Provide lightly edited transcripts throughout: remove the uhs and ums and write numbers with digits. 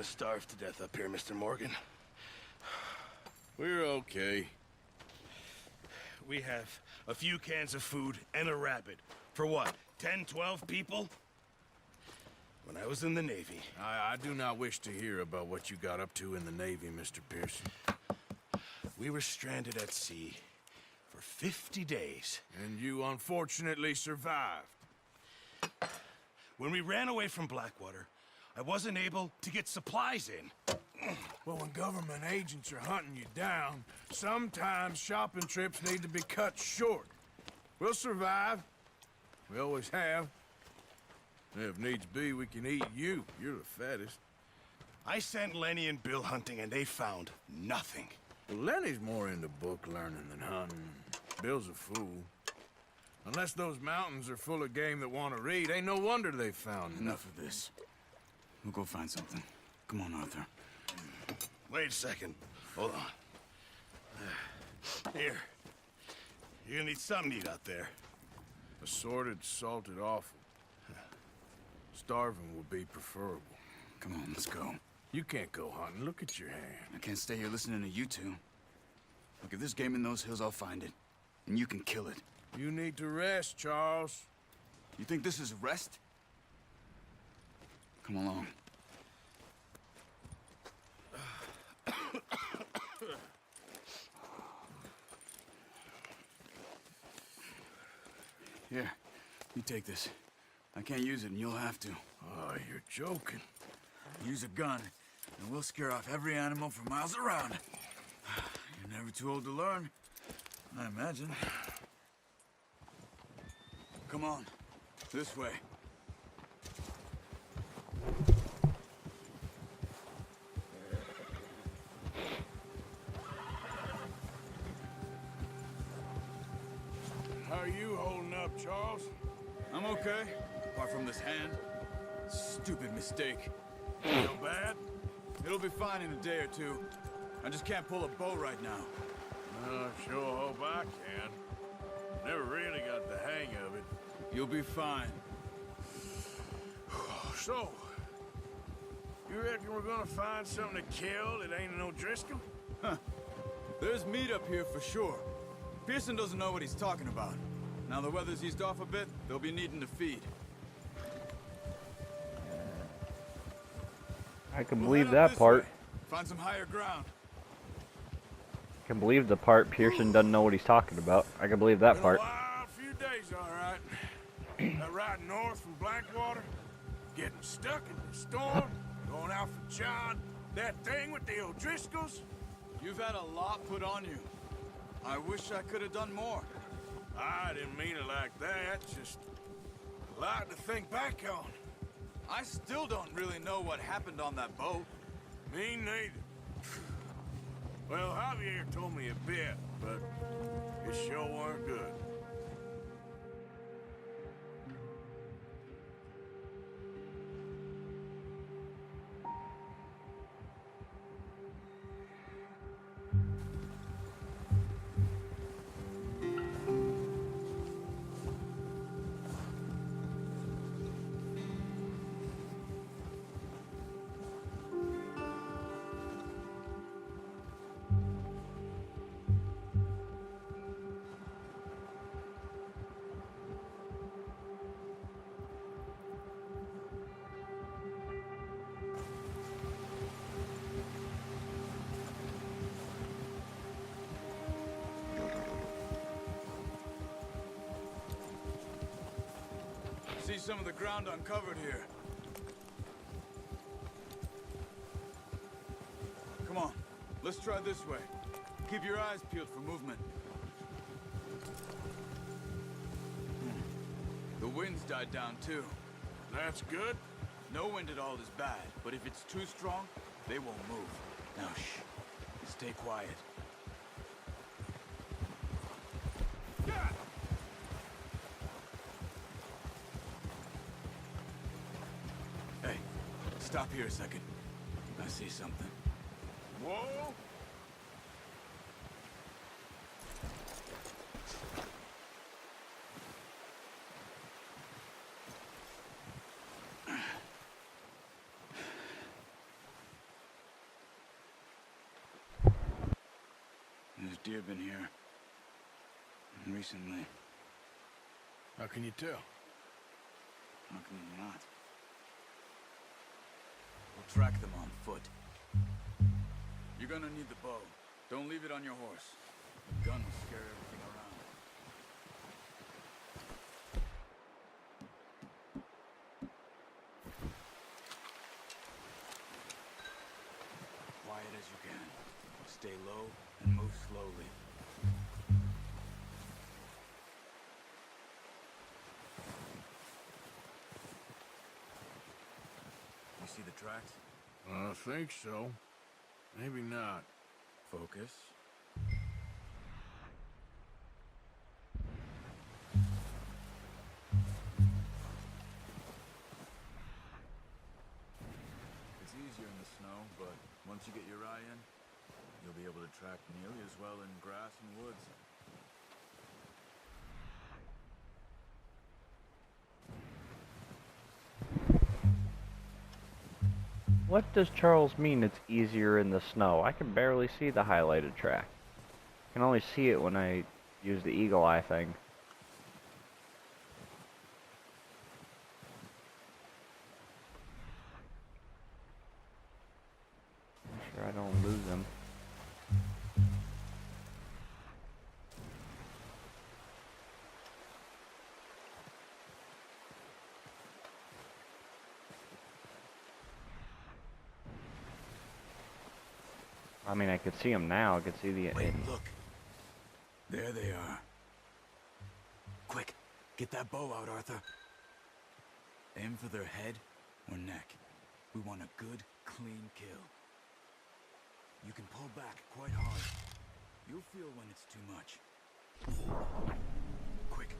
gonna starve to death up here, Mr. Morgan. We're okay. We have a few cans of food and a rabbit. For what, 10, 12 people? When I was in the Navy... I do not wish to hear about what you got up to in the Navy, Mr. Pearson. We were stranded at sea for 50 days. And you unfortunately survived. When we ran away from Blackwater, I wasn't able to get supplies in. Well, when government agents are hunting you down, sometimes shopping trips need to be cut short. We'll survive. We always have. If needs be, we can eat you. You're the fattest. I sent Lenny and Bill hunting, and they found nothing. Well, Lenny's more into book learning than hunting. Bill's a fool. Unless those mountains are full of game that want to read, ain't no wonder they found Enough of this. We'll go find something. Come on, Arthur. Wait a second. Hold on. Here. You're gonna need something to eat out there. Assorted, salted offal. Starving will be preferable. Come on, let's go. You can't go hunting. Look at your hand. I can't stay here listening to you two. Look, if there's game in those hills, I'll find it. And you can kill it. You need to rest, Charles. You think this is rest? Come along. Here, you take this. I can't use it, and you'll have to. Oh, you're joking. Use a gun, and we'll scare off every animal for miles around. You're never too old to learn, I imagine. Come on, this way. How are you holding up, Charles? I'm okay, apart from this hand. Stupid mistake. Feel bad? It'll be fine in a day or two. I just can't pull a bow right now. Sure hope I can. Never really got the hang of it. You'll be fine. So, you reckon we're gonna find something to kill that ain't no Driscoll? Huh. There's meat up here for sure. Pearson doesn't know what he's talking about. Now the weather's eased off a bit, they'll be needing to feed. I can We'll believe head up that this part. way. Find some higher ground. I can believe the part Pearson doesn't know what he's talking about. I can believe that Been part. a wild few days, all right. That ride north from Blackwater, getting stuck in the storm, going out for John, that thing with the O'Driscolls. You've had a lot put on you. I wish I could have done more. I didn't mean it like that, just a lot to think back on. I still don't really know what happened on that boat. Me neither. Well, Javier told me a bit, but it sure weren't good. See some of the ground uncovered here. Come on, let's try this way. Keep your eyes peeled for movement. The wind's died down too. That's good. No wind at all is bad, but if it's too strong, they won't move. Now shh, stay quiet. Hey, stop here a second. I see something. Whoa! deer been here. Recently. How can you tell? How can you not? We'll track them on foot. You're gonna need the bow. Don't leave it on your horse. The gun will scare everything around. Quiet as you can. Stay low and move slowly. You see the tracks? I think so. Maybe not. Focus. It's easier in the snow, but once you get your eye in, you'll be able to track nearly as well in grass and woods. What does Charles mean it's easier in the snow? I can barely see the highlighted track. I can only see it when I use the eagle eye thing. Make sure I don't lose them. I mean, I could see them now. I could see the... Wait, look. There they are. Quick, get that bow out, Arthur. Aim for their head or neck. We want a good, clean kill. You can pull back quite hard. You'll feel when it's too much. Quick.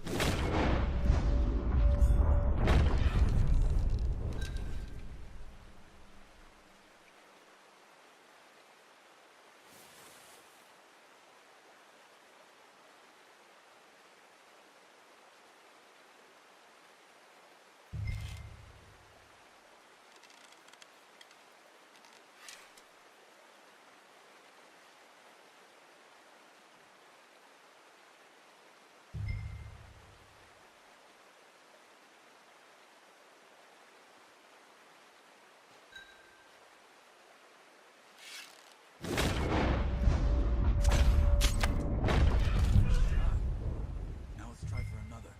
Now let's try for another.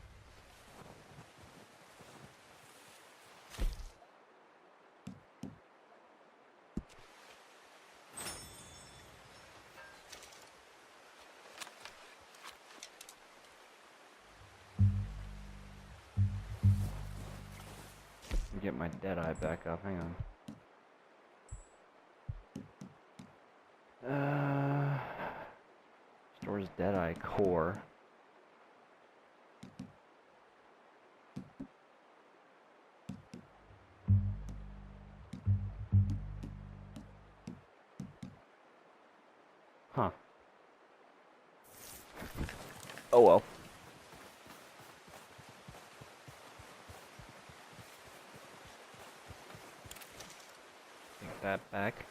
Get my dead eye back up. Hang on. Stores dead eye core. Huh. Oh well. Take that back.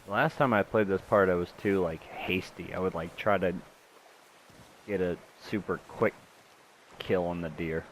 Last time I played this part, I was too, like, hasty. I would, like, try to get a super quick kill on the deer.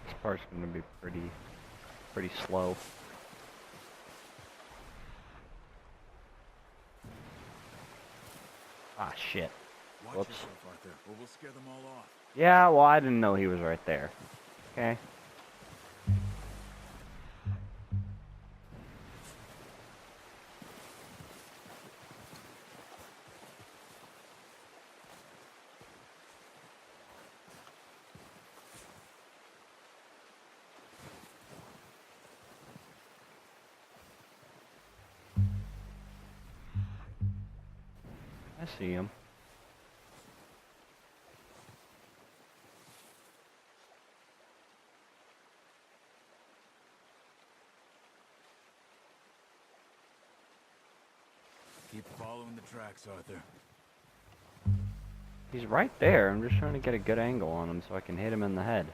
This part's gonna be pretty slow. Ah, shit. Watch Whoops. yourself, Arthur, or we'll scare them all off. Yeah, well, I didn't know he was right there. Okay. I see him. Keep following the tracks, Arthur. He's right there. I'm just trying to get a good angle on him so I can hit him in the head.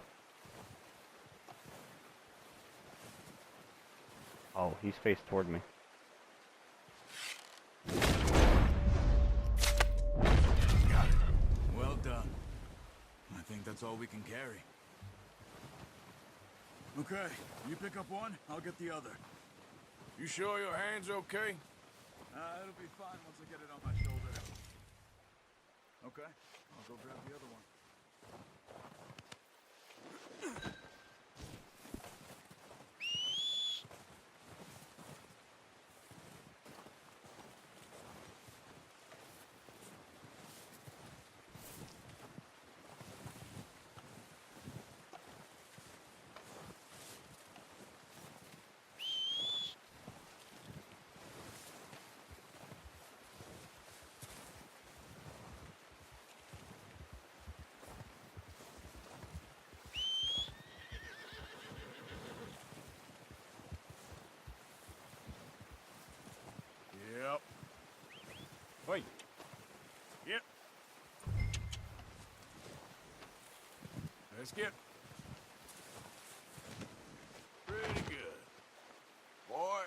Oh, he's faced toward me. Got it. Well done. I think that's all we can carry. Okay, you pick up one, I'll get the other. You sure your hand's okay? It'll be fine once I get it on my shoulder. Okay, I'll go grab the other one. Yep. Wait. Yep. Let's get pretty good. Boy.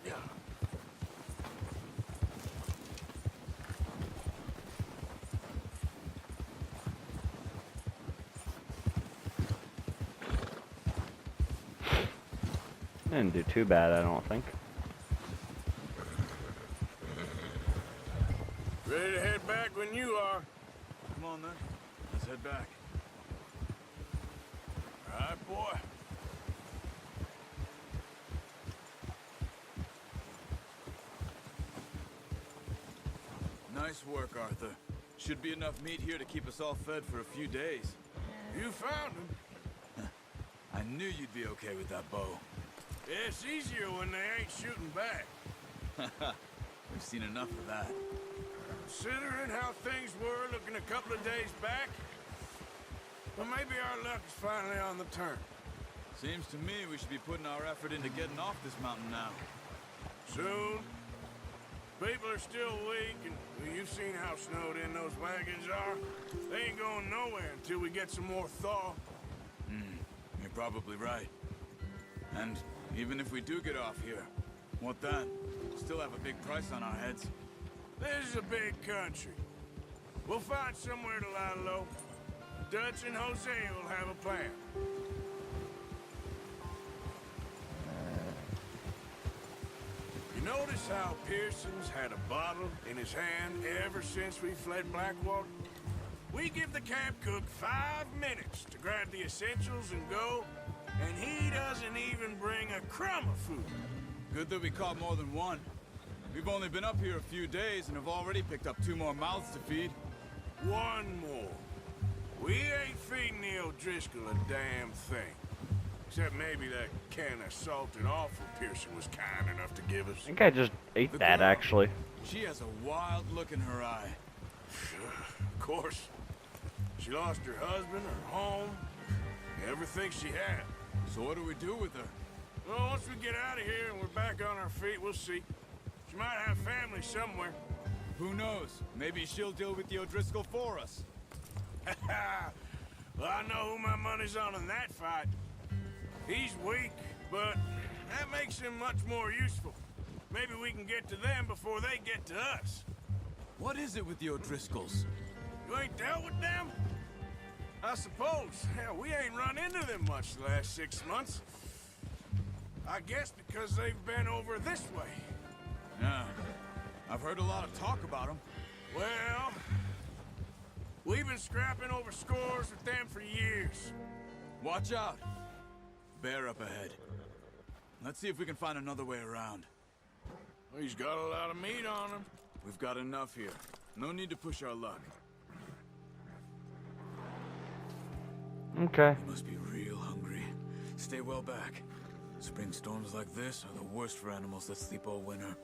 Yeah. Didn't do too bad, I don't think. Ready to head back when you are. Come on then, let's head back. All right, boy. Nice work, Arthur. Should be enough meat here to keep us all fed for a few days. You found him. I knew you'd be okay with that bow. It's easier when they ain't shooting back. We've seen enough of that. Considering how things were looking a couple of days back, well, maybe our luck is finally on the turn. Seems to me we should be putting our effort into getting off this mountain now. Soon. People are still weak, and well, you've seen how snowed in those wagons are. They ain't going nowhere until we get some more thaw. You're probably right. And even if we do get off here, what then? Still have a big price on our heads. This is a big country. We'll find somewhere to lie low. Dutch and Jose will have a plan. You notice how Pearson's had a bottle in his hand ever since we fled Blackwater? We give the camp cook 5 minutes to grab the essentials and go, and he doesn't even bring a crumb of food. Good that we caught more than one. We've only been up here a few days and have already picked up 2 more mouths to feed. One more. We ain't feeding the O'Driscoll a damn thing. Except maybe that can of salted offal Pearson was kind enough to give us. I think I just ate The that, girl. actually. She has a wild look in her eye. Of course. She lost her husband, her home, everything she had. So what do we do with her? Well, once we get out of here and we're back on our feet, we'll see. She might have family somewhere. Who knows? Maybe she'll deal with the O'Driscoll for us. Well, I know who my money's on in that fight. He's weak, but that makes him much more useful. Maybe we can get to them before they get to us. What is it with the O'Driscolls? You ain't dealt with them? I suppose. Hell, we ain't run into them much the last 6 months. I guess because they've been over this way. Yeah. I've heard a lot of talk about them. Well, we've been scrapping over scores with them for years. Watch out. Bear up ahead. Let's see if we can find another way around. Well, he's got a lot of meat on him. We've got enough here. No need to push our luck. Okay. You must be real hungry. Stay well back. Spring storms like this are the worst for animals that sleep all winter.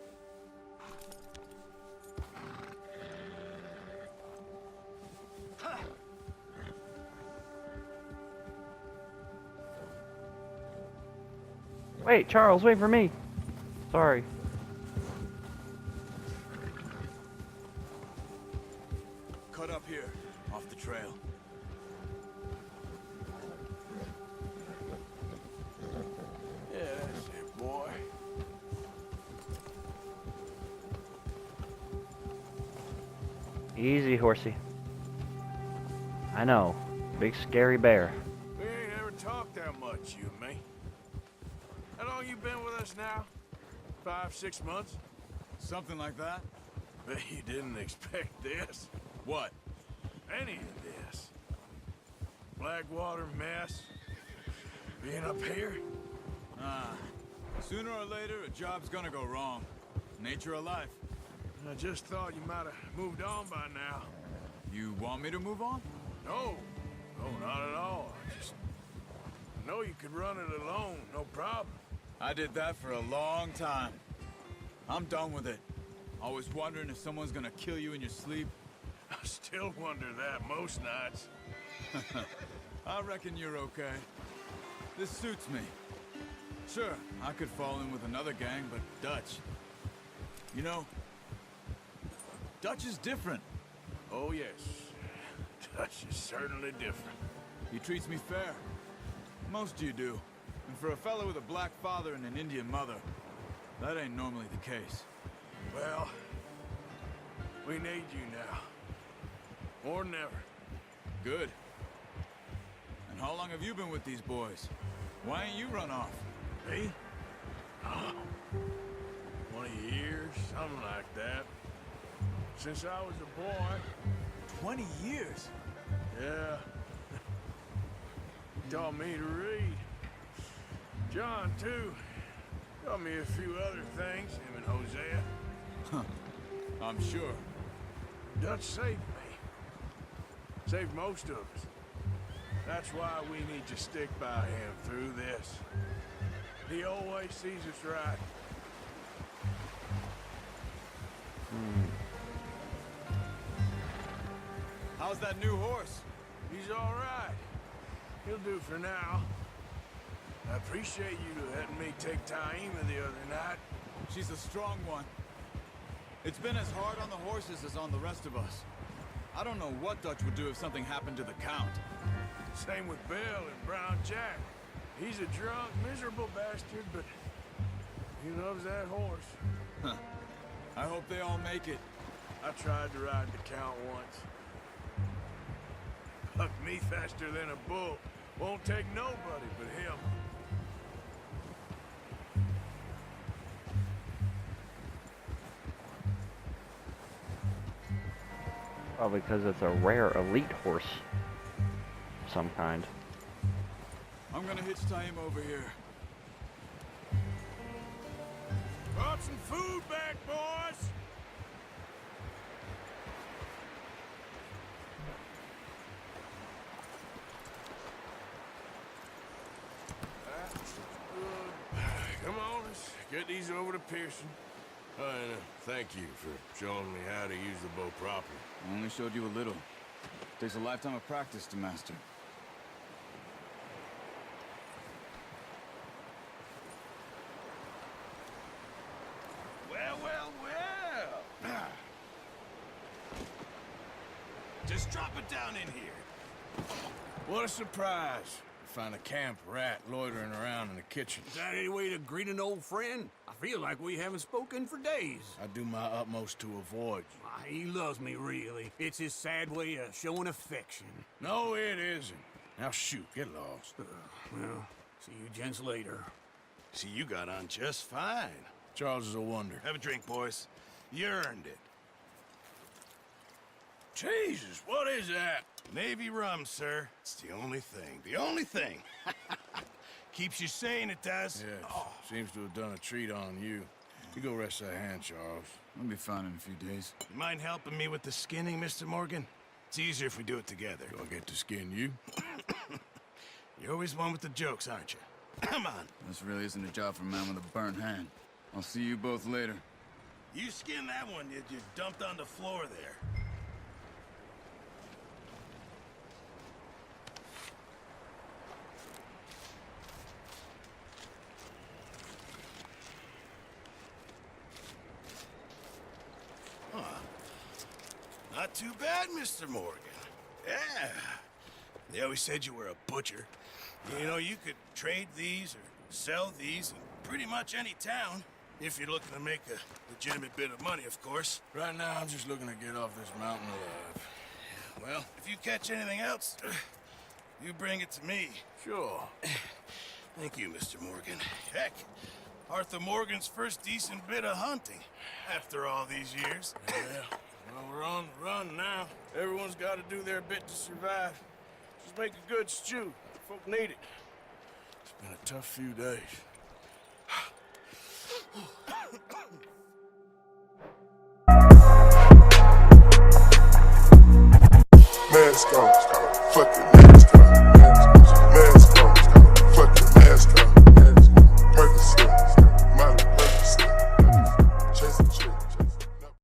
Wait, Charles, wait for me. Sorry. Cut up here, off the trail. Yeah, that's it, boy. Easy, horsey. I know. Big scary bear. We ain't ever talked that much, you and me. How long you been with us now? 5, 6 months? Something like that? Bet you didn't expect this. What? Any of this. Blackwater mess. Being up here? Sooner or later, a job's gonna go wrong. Nature of life. I just thought you might have moved on by now. You want me to move on? No. No, not at all. I just know you could run it alone, no problem. I did that for a long time. I'm done with it. Always wondering if someone's gonna kill you in your sleep. I still wonder that most nights. I reckon you're okay. This suits me. Sure, I could fall in with another gang, but Dutch... You know, Dutch is different. Oh, yes. Dutch is certainly different. He treats me fair. Most of you do. And for a fellow with a black father and an Indian mother, that ain't normally the case. Well, we need you now. More than ever. Good. And how long have you been with these boys? Why ain't you run off? Me? Oh, 20 years, something like that. Since I was a boy. 20 years? Yeah. He taught me to read. John, too. Taught me a few other things, him and Hosea. I'm sure. Dutch saved me. Saved most of us. That's why we need to stick by him through this. He always sees us right. How's that new horse? He's all right. He'll do for now. I appreciate you letting me take Taima the other night. She's a strong one. It's been as hard on the horses as on the rest of us. I don't know what Dutch would do if something happened to the Count. Same with Bill and Brown Jack. He's a drunk, miserable bastard, but he loves that horse. I hope they all make it. I tried to ride the Count once. Bucked me faster than a bull. Won't take nobody but him. Probably because it's a rare elite horse of some kind. I'm gonna hitch Taima over here. Brought some food back, boys! That's good. Come on, let's get these over to Pearson. And thank you for showing me how to use the bow properly. I only showed you a little. Takes a lifetime of practice to master. Well, well, well. Just drop it down in here. What a surprise. Find a camp rat loitering around in the kitchen. Is that any way to greet an old friend? I feel like we haven't spoken for days. I do my utmost to avoid you. Why, he loves me, really. It's his sad way of showing affection. No, it isn't. Now shoot, get lost. Well, see you gents later. See, you got on just fine. Charles is a wonder. Have a drink, boys. You earned it. Jesus, what is that? Navy rum, sir. It's the only thing. The only thing. Keeps you sane, it does. Yeah, seems to have done a treat on you. You go rest that hand, Charles. I'll be fine in a few days. You mind helping me with the skinning, Mr. Morgan? It's easier if we do it together. Do I get to skin you? You're always one with the jokes, aren't you? Come on. This really isn't a job for a man with a burnt hand. I'll see you both later. You skinned that one you dumped on the floor there. Not too bad, Mr. Morgan. Yeah. They always said you were a butcher. You know, you could trade these or sell these in pretty much any town. If you're looking to make a legitimate bit of money, of course. Right now, I'm just looking to get off this mountain alive. Well, if you catch anything else, you bring it to me. Sure. Thank you, Mr. Morgan. Heck, Arthur Morgan's first decent bit of hunting after all these years. Yeah. Well, we're on the run now. Everyone's got to do their bit to survive. Just make a good stew. Folk need it. It's been a tough few days.